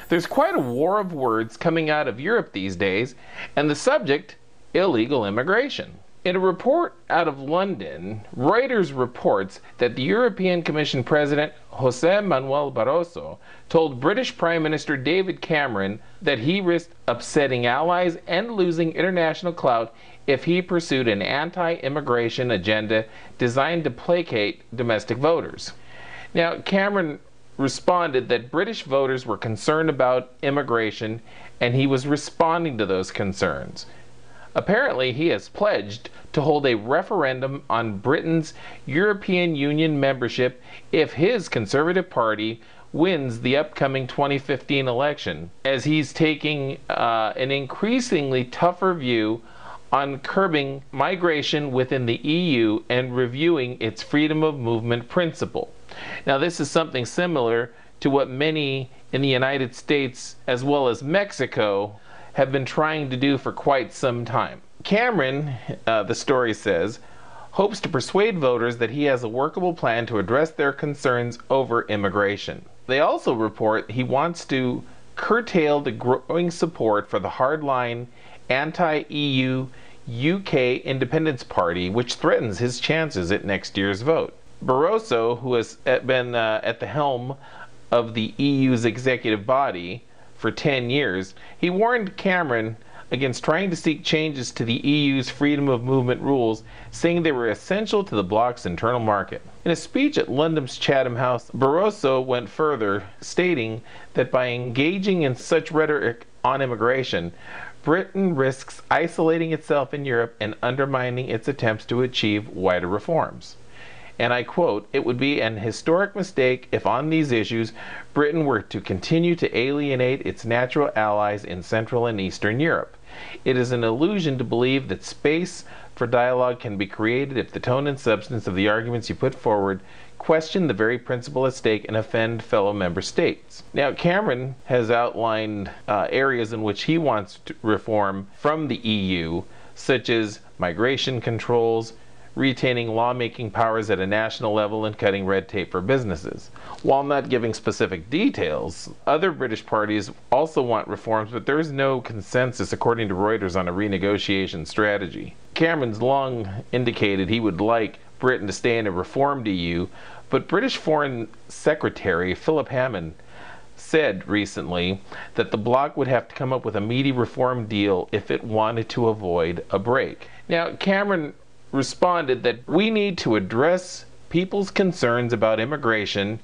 There's quite a war of words coming out of Europe these days, and the subject, illegal immigration. In a report out of London, Reuters reports that the European Commission President José Manuel Barroso told British Prime Minister David Cameron that he risked upsetting allies and losing international clout if he pursued an anti-immigration agenda designed to placate domestic voters. Now, Cameron responded that British voters were concerned about immigration, and he was responding to those concerns. Apparently, he has pledged to hold a referendum on Britain's European Union membership if his Conservative Party wins the upcoming 2015 election, as he's taking an increasingly tougher view on curbing migration within the EU and reviewing its freedom of movement principle. Now, this is something similar to what many in the United States as well as Mexico have been trying to do for quite some time. Cameron, the story says, hopes to persuade voters that he has a workable plan to address their concerns over immigration. They also report he wants to curtail the growing support for the hardline anti-EU UK Independence Party, which threatens his chances at next year's vote. Barroso, who has been at the helm of the EU's executive body for 10 years, he warned Cameron against trying to seek changes to the EU's freedom of movement rules, saying they were essential to the bloc's internal market. In a speech at London's Chatham House, Barroso went further, stating that by engaging in such rhetoric on immigration, Britain risks isolating itself in Europe and undermining its attempts to achieve wider reforms. And I quote, "It would be an historic mistake if on these issues Britain were to continue to alienate its natural allies in Central and Eastern Europe. It is an illusion to believe that space for dialogue can be created if the tone and substance of the arguments you put forward question the very principle at stake and offend fellow member states." Now, Cameron has outlined areas in which he wants to reform from the EU, such as migration controls, retaining lawmaking powers at a national level, and cutting red tape for businesses. While not giving specific details, other British parties also want reforms, but there is no consensus, according to Reuters, on a renegotiation strategy. Cameron's long indicated he would like Britain to stay in a reformed EU, but British Foreign Secretary Philip Hammond said recently that the bloc would have to come up with a meaty reform deal if it wanted to avoid a break. Now, Cameron responded that we need to address people's concerns about immigration.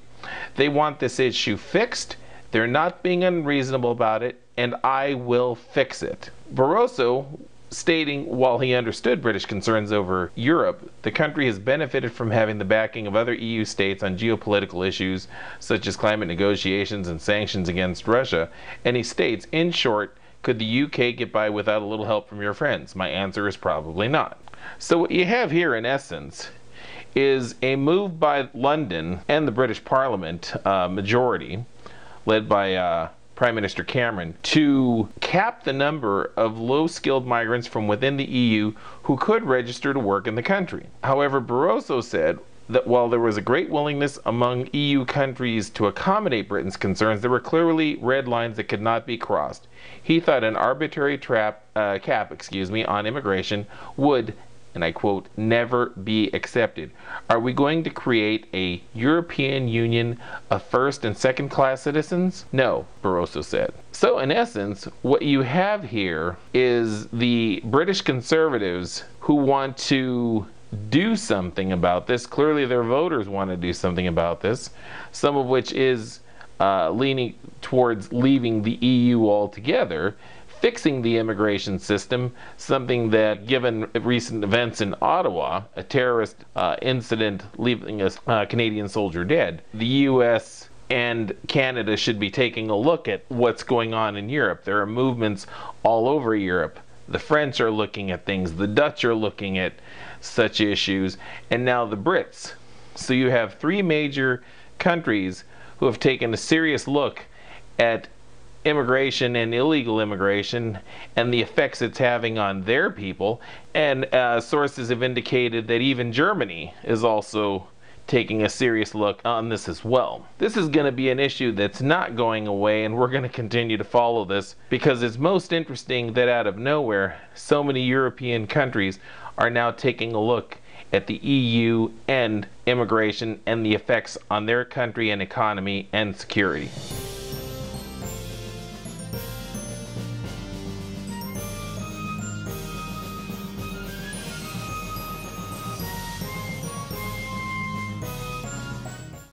They want this issue fixed. They're not being unreasonable about it, and I will fix it. Barroso, stating while he understood British concerns over Europe, the country has benefited from having the backing of other EU states on geopolitical issues such as climate negotiations and sanctions against Russia. And he states, in short, could the UK get by without a little help from your friends? My answer is probably not. So what you have here, in essence, is a move by London and the British Parliament majority, led by Prime Minister Cameron, to cap the number of low-skilled migrants from within the EU who could register to work in the country. However, Barroso said that while there was a great willingness among EU countries to accommodate Britain's concerns, there were clearly red lines that could not be crossed. He thought an arbitrary cap on immigration would, and I quote, never be accepted. Are we going to create a European Union of first and second class citizens? No, Barroso said. So in essence, what you have here is the British Conservatives who want to do something about this. Clearly their voters want to do something about this, some of which is leaning towards leaving the EU altogether, fixing the immigration system, something that, given recent events in Ottawa, a terrorist incident leaving a Canadian soldier dead, the U.S. and Canada should be taking a look at what's going on in Europe. There are movements all over Europe. The French are looking at things, the Dutch are looking at such issues, and now the Brits. So you have three major countries who have taken a serious look at immigration and illegal immigration and the effects it's having on their people. And sources have indicated that even Germany is also taking a serious look on this as well. This is going to be an issue that's not going away, and we're going to continue to follow this because it's most interesting that out of nowhere, so many European countries are now taking a look at the EU and immigration and the effects on their country and economy and security.